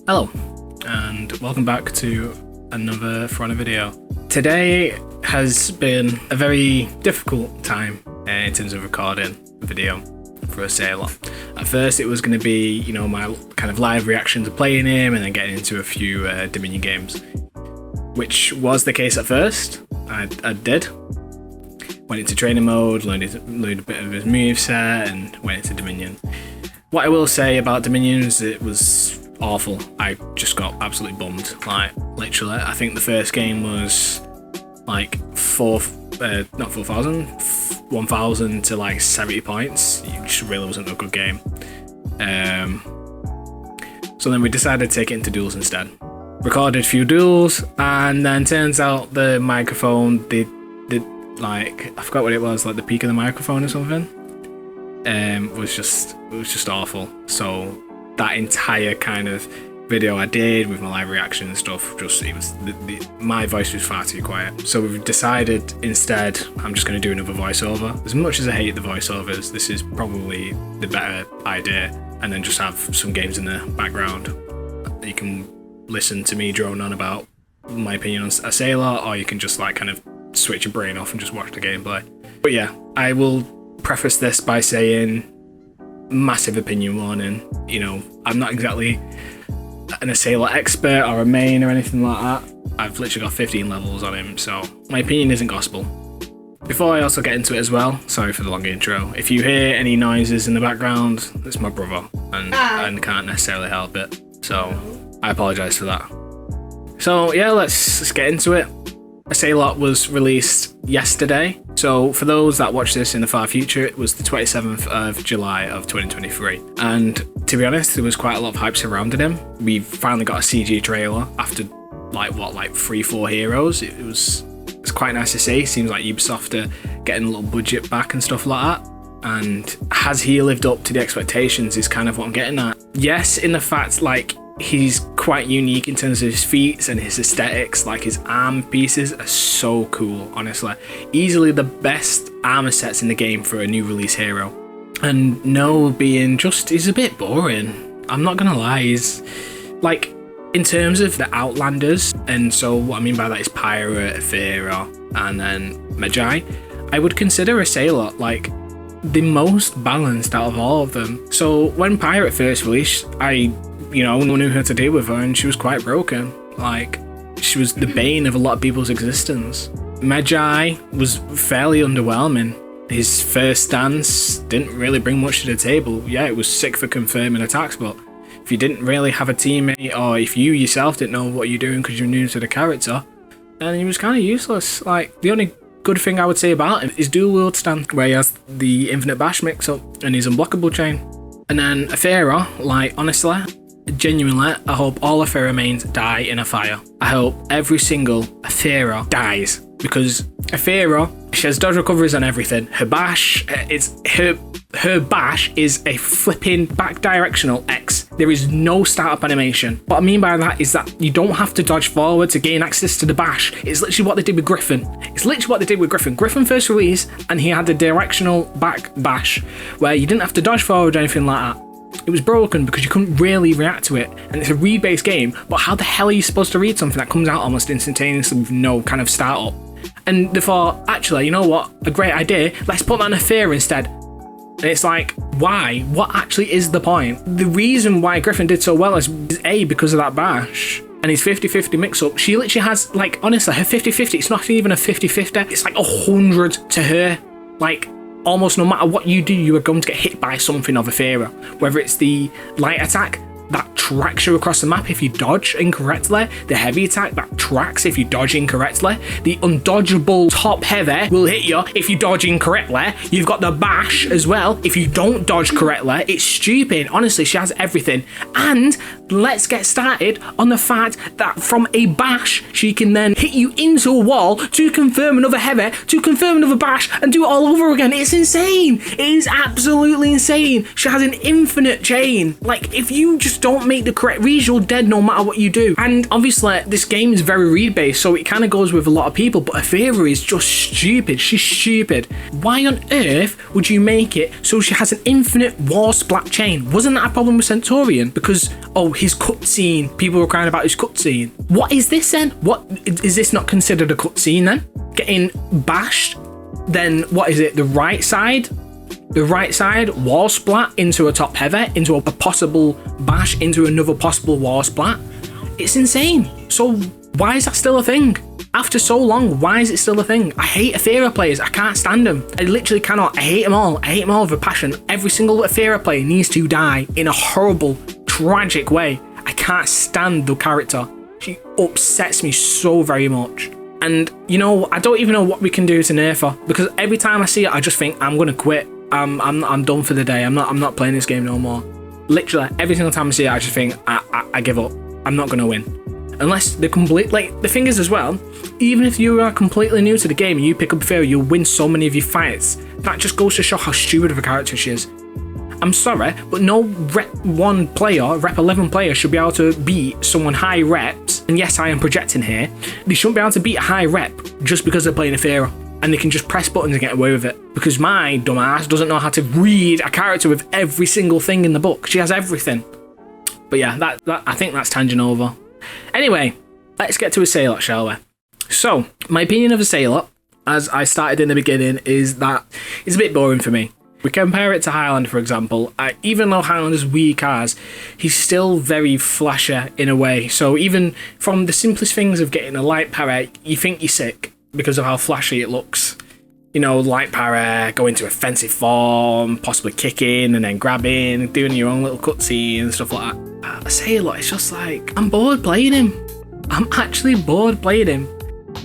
Hello, and welcome back to another For Honor video. Today has been a very difficult time in terms of recording a video for Ocelotl. At first it was going to be, my kind of live reaction to playing him and then getting into a few Dominion games, which was the case at first. I did. Went into training mode, learned a bit of his moveset and went into Dominion. What I will say about Dominion is it was awful. I just got absolutely bummed. Like, literally, I think the first game was like 1,000 to like 70 points. It just really wasn't a good game. So then we decided to take it into duels instead. Recorded a few duels, and then turns out the microphone did like, I forgot what it was, like the peak of the microphone or something. It was just awful. So that entire kind of video I did with my live reaction and stuff, my voice was far too quiet. So we've decided instead I'm just going to do another voiceover. As much as I hate the voiceovers, this is probably the better idea, and then just have some games in the background. You can listen to me drone on about my opinion on Ocelotl, or you can just like kind of switch your brain off and just watch the gameplay. But yeah, I will preface this by saying massive opinion warning. I'm not exactly an Ocelotl expert or a main or anything like that. I've literally got 15 levels on him, so my opinion isn't gospel. Before I also get into it as well, sorry for the long intro, if you hear any noises in the background, it's my brother and can't necessarily help it, so I apologise for that. So yeah, let's get into it. Ocelotl was released yesterday, so for those that watch this in the far future, it was the 27th of July of 2023, and to be honest, there was quite a lot of hype surrounding him. We finally got a CG trailer after like 3-4 heroes. It's quite nice to see. Seems like Ubisoft are getting a little budget back and stuff like that, and has he lived up to the expectations is kind of what I'm getting at. Yes, in the fact like he's quite unique in terms of his feats and his aesthetics. Like, his arm pieces are so cool, honestly. Easily the best armor sets in the game for a new release hero. And No being he's a bit boring. I'm not gonna lie, he's like, in terms of the Outlanders, and so what I mean by that is Pirate, Pharaoh, and then Magi, I would consider Ocelotl like the most balanced out of all of them. So when Pirate first released, I knew how to deal with her, and she was quite broken. Like, she was the bane of a lot of people's existence. Magi was fairly underwhelming. His first stance didn't really bring much to the table. Yeah, it was sick for confirming attacks, but if you didn't really have a teammate, or if you yourself didn't know what you're doing because you're new to the character, then he was kind of useless. Like, the only good thing I would say about him is dual wield stance, where he has the infinite bash mix up and his unblockable chain. And then Pharaoh, like, honestly, genuinely, I hope all Pharaoh mains die in a fire. I hope every single Pharaoh dies, because Pharaoh, she has dodge recoveries on everything. Her bash, her bash is a flipping back directional X. There is no startup animation. What I mean by that is that you don't have to dodge forward to gain access to the bash. It's literally what they did with Griffin. Griffin first released, and he had the directional back bash, where you didn't have to dodge forward or anything like that. It was broken because you couldn't really react to it, and it's a read-based game, but how the hell are you supposed to read something that comes out almost instantaneously with no kind of startup? And they thought, actually, you know what, a great idea, let's put that on a Fear instead. And it's like, why? What actually is the point? The reason why Griffin did so well is A, because of that bash, and his 50-50 mix-up. She literally has, like, honestly, her 50-50, it's not even a 50-50, it's like 100 to her. Like, almost no matter what you do, you are going to get hit by something of a Pharaoh. Whether it's the light attack that tracks you across the map if you dodge incorrectly, the heavy attack that tracks if you dodge incorrectly, the undodgeable top heavy will hit you if you dodge incorrectly. You've got the bash as well if you don't dodge correctly. It's stupid. Honestly, she has everything. And let's get started on the fact that from a bash, she can then hit you into a wall to confirm another heavy, to confirm another bash, and do it all over again. It's insane. It is absolutely insane. She has an infinite chain. Like, if you just just don't make the correct reads, you're dead no matter what you do. And obviously, this game is very read-based, so it kind of goes with a lot of people, but Aethera is just stupid. She's stupid. Why on earth would you make it so she has an infinite wall splat chain? Wasn't that a problem with Centaurian? Because, oh, his cutscene, people were crying about his cutscene. What is this then? What is this not considered a cutscene then? Getting bashed? Then what is it? The right side wall splat into a top heather, into a possible bash, into another possible wall splat. It's insane. So why is that still a thing? After so long, why is it still a thing? I hate Aethera players. I can't stand them. I literally cannot. I hate them all. I hate them all with a passion. Every single Aethera player needs to die in a horrible, tragic way. I can't stand the character. She upsets me so very much. And, you know, I don't even know what we can do to nerf her, because every time I see it, I just think, I'm going to quit. I'm done for the day. I'm not playing this game no more. Literally, every single time I see it, I just think, I give up. I'm not going to win. Unless they're complete, like, the thing is as well, even if you are completely new to the game and you pick up Aethera, you'll win so many of your fights. That just goes to show how stupid of a character she is. I'm sorry, but no rep 1 player, rep 11 player should be able to beat someone high reps. And yes, I am projecting here. They shouldn't be able to beat a high rep just because they're playing Aethera. And they can just press buttons and get away with it. Because my dumbass doesn't know how to read a character with every single thing in the book. She has everything. But yeah, that I think that's tangent over. Anyway, let's get to Ocelotl, shall we? So, my opinion of Ocelotl, as I started in the beginning, is that it's a bit boring for me. We compare it to Highland, for example. Even though Highland is weak as, he's still very flashy in a way. So even from the simplest things of getting a light parry, you think you're sick because of how flashy it looks. You know, light parry, going to offensive form, possibly kicking and then grabbing, doing your own little cutscene and stuff like that. Ocelotl, it's just like, I'm bored playing him. I'm actually bored playing him.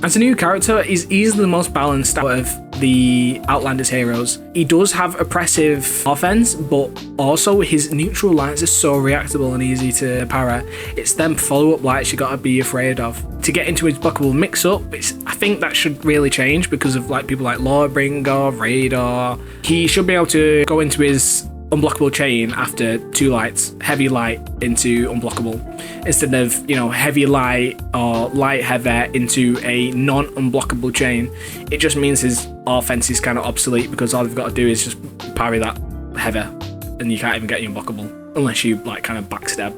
As a new character, he's easily the most balanced out of the Outlanders heroes. He does have oppressive offense, but also his neutral lights are so reactable and easy to parry. It's them follow-up lights you gotta be afraid of. To get into his blockable mix-up, I think that should really change because of like people like Lordbringer, Radar. He should be able to go into his unblockable chain after 2 lights, heavy light into unblockable, instead of, you know, heavy light or light heavy into a non-unblockable chain. It just means his offense is kind of obsolete because all they've got to do is just parry that heavy and you can't even get you unblockable unless you like kind of backstab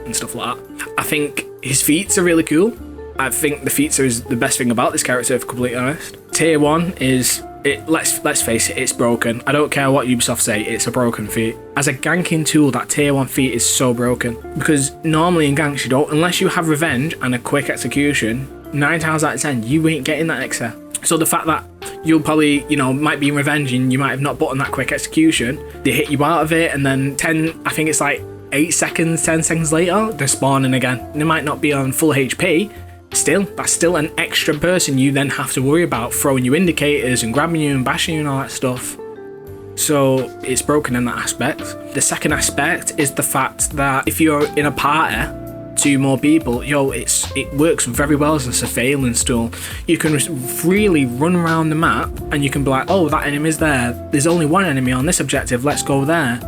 and stuff like that. I think his feats are really cool. I think the feats is the best thing about this character, if completely honest. Tier 1 is, let's face it, it's broken. I don't care what Ubisoft say, it's a broken feat. As a ganking tool, that tier 1 feat is so broken. Because normally in ganks you don't, unless you have revenge and a quick execution, 9 times out of 10 you ain't getting that XR. So the fact that you'll probably, you know, might be in revenge and you might have not button that quick execution, they hit you out of it and then 10 seconds later, they're spawning again. They might not be on full HP, still, that's still an extra person you then have to worry about throwing you indicators and grabbing you and bashing you and all that stuff. So it's broken in that aspect. The second aspect is the fact that if you're in a party, 2 more people, it works very well as a surveillance tool. You can freely run around the map and you can be like, oh, that enemy's there. There's only 1 enemy on this objective, let's go there.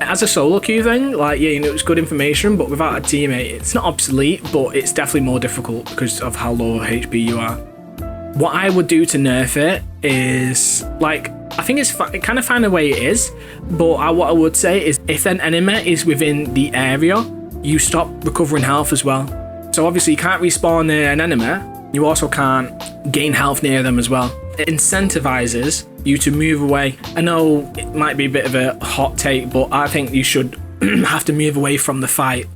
As a solo queue thing, like, yeah, you know, it's good information, but without a teammate, it's not obsolete, but it's definitely more difficult because of how low HP you are. What I would do to nerf it is, like, I think it kind of fine the way it is, but what I would say is if an enemy is within the area, you stop recovering health as well. So obviously you can't respawn near an enemy, you also can't gain health near them as well. It incentivizes you to move away. I know it might be a bit of a hot take, but I think you should have to move away from the fight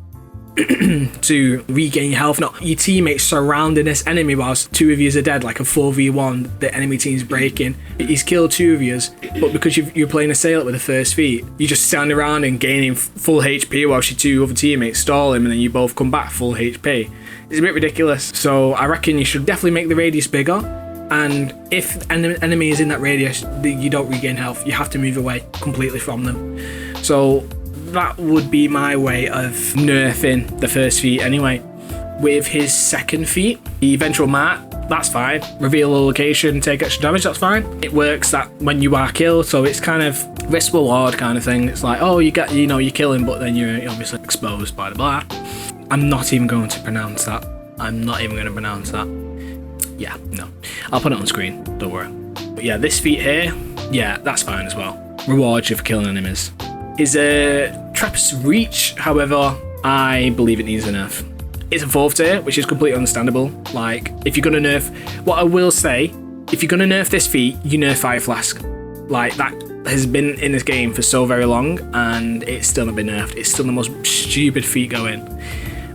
to regain your health, not your teammates surrounding this enemy whilst 2 of yous are dead, like a 4v1, the enemy team's breaking. He's killed 2 of yous, but because you're playing Ocelotl with the first feat, you just stand around and gaining full HP whilst your 2 other teammates stall him and then you both come back full HP. It's a bit ridiculous. So I reckon you should definitely make the radius bigger, and if an enemy is in that radius, you don't regain health, you have to move away completely from them. So that would be my way of nerfing the first feat anyway. With his second feat, the eventual map, that's fine. Reveal a location, take extra damage, that's fine. It works that when you are killed, so it's kind of risk reward kind of thing. It's like, oh, you get, you know, you're killing, but then you're obviously exposed, blah blah blah. I'm not even going to pronounce that. I'm not even going to pronounce that. Yeah, no. I'll put it on screen, don't worry. But yeah, this feat here, yeah, that's fine as well. Rewards you for killing enemies. Is a Trapper's Reach, however, I believe it needs a nerf. It's a 4th tier, which is completely understandable. Like, if you're going to nerf... What I will say, if you're going to nerf this feat, you nerf Fire Flask. Like, that has been in this game for so very long, and it's still not been nerfed. It's still the most stupid feat going.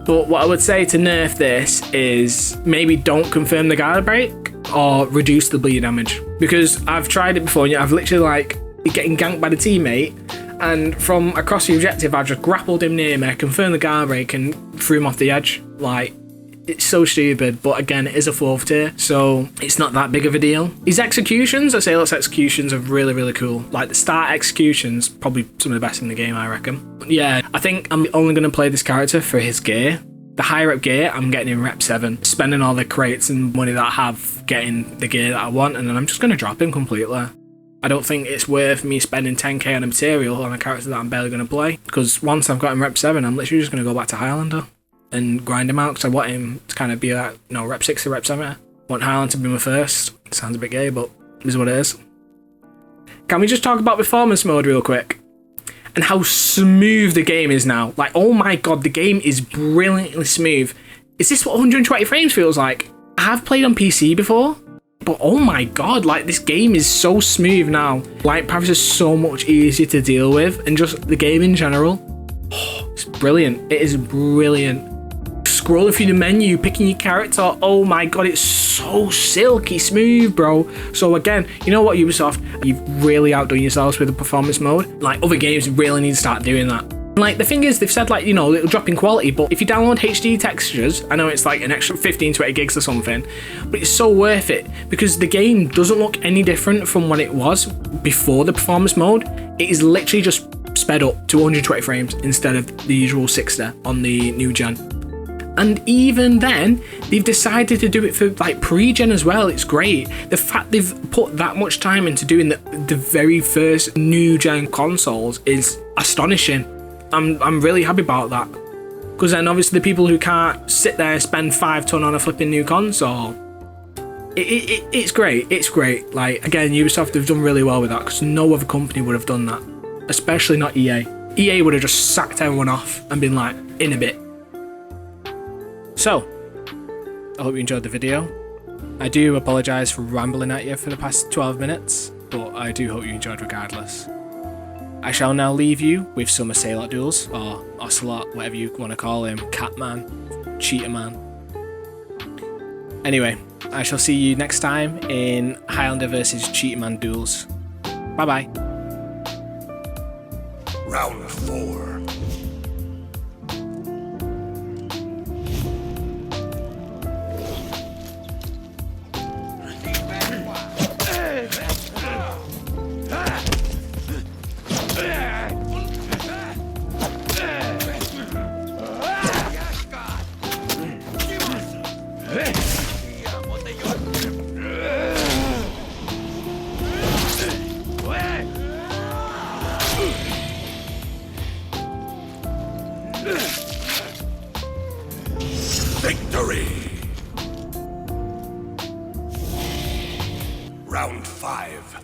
But what I would say to nerf this is maybe don't confirm the guard break or reduce the bleed damage. Because I've tried it before, and I've literally, like, getting ganked by the teammate, and from across the objective, I just grappled him near me, confirmed the guard break, and threw him off the edge. Like, it's so stupid, but again, it is a 4th tier, so it's not that big of a deal. His executions, Ocelot's executions are really, really cool. Like, the start executions, probably some of the best in the game, I reckon. Yeah, I think I'm only going to play this character for his gear. The higher up gear, I'm getting in rep 7, spending all the crates and money that I have, getting the gear that I want, and then I'm just going to drop him completely. I don't think it's worth me spending 10k on a material on a character that I'm barely going to play, because once I've got him rep 7, I'm literally just going to go back to Highlander and grind him out, because I want him to kind of be like, no, rep 6 to rep 7. I want Highlander to be my first. It sounds a bit gay, but it is what it is. Can we just talk about performance mode real quick? And how smooth the game is now. Like, oh my god, the game is brilliantly smooth. Is this what 120 frames feels like? I have played on PC before, but oh my god, like, this game is so smooth now. Light paths is so much easier to deal with, and just the game in general. Oh, it's brilliant. It is brilliant. Scrolling through the menu, picking your character. Oh my god, it's so silky smooth, bro. So again, you know what, Ubisoft? You've really outdone yourselves with the performance mode. Like, other games really need to start doing that. Like, the thing is, they've said, like, you know, it'll drop in quality, but if you download HD textures, I know it's like an extra 15-20 gigs or something, but it's so worth it, because the game doesn't look any different from what it was before the performance mode. It is literally just sped up to 120 frames instead of the usual 60 on the new gen. And even then, they've decided to do it for, like, pre-gen as well. It's great. The fact they've put that much time into doing the very first new gen consoles is astonishing. I'm really happy about that, because then obviously the people who can't sit there and spend 5 ton on a flipping new console, it's great. It's great. Like, again, Ubisoft have done really well with that, because no other company would have done that, especially not EA. EA would have just sacked everyone off and been like, in a bit. So, I hope you enjoyed the video. I do apologise for rambling at you for the past 12 minutes, but I do hope you enjoyed regardless. I shall now leave you with some Ocelotl Duels, or Ocelot, whatever you want to call him, Catman, Cheetah Man. Anyway, I shall see you next time in Highlander vs Cheetah Man Duels. Bye bye. Round 4. Victory! Round 5.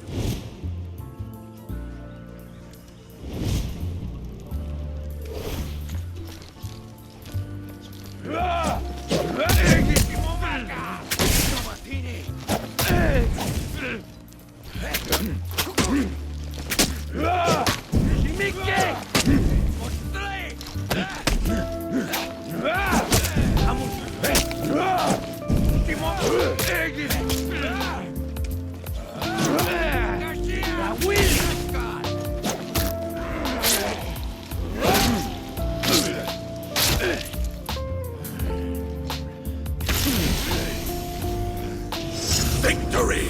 Victory!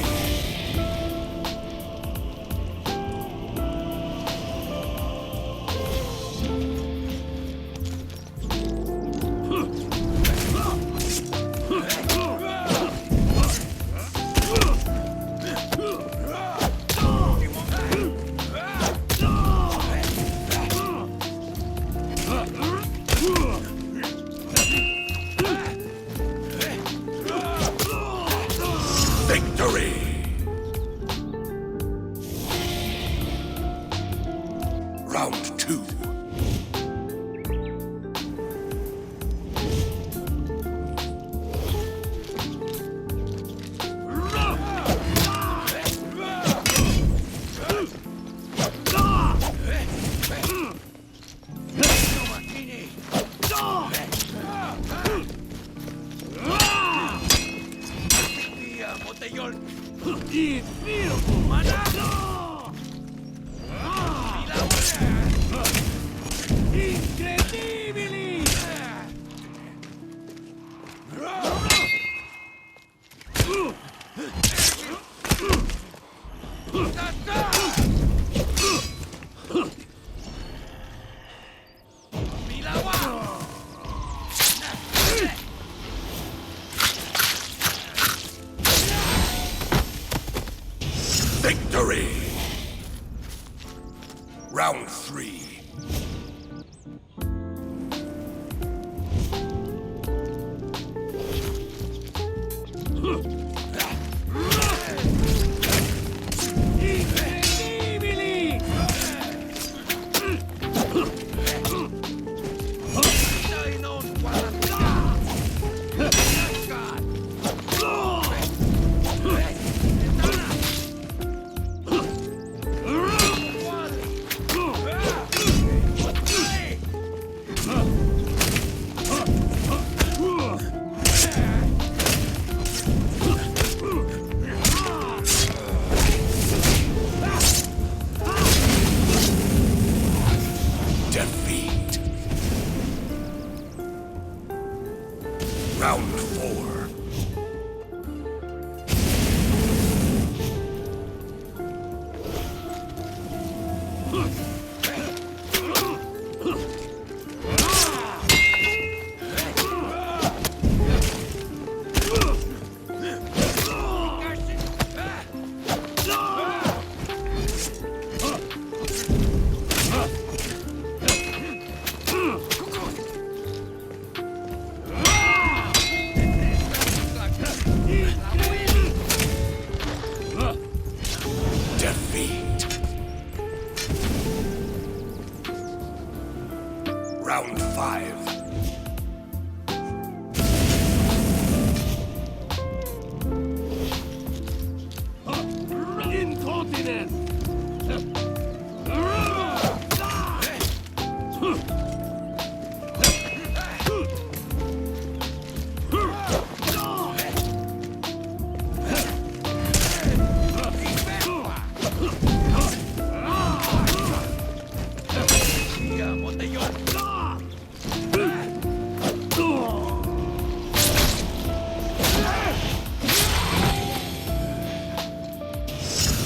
Incredibili! Victory! Round 3. Incredibili! Defeat. Round 4. Defeat. Round 5. Incontinent!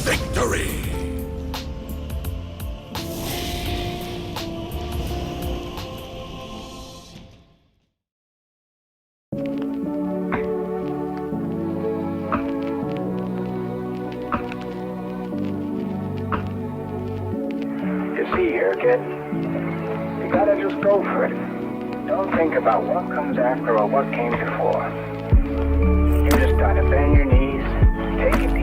Victory! You see here, kid, you gotta just go for it. Don't think about what comes after or what came before. You just gotta bend your knees, take it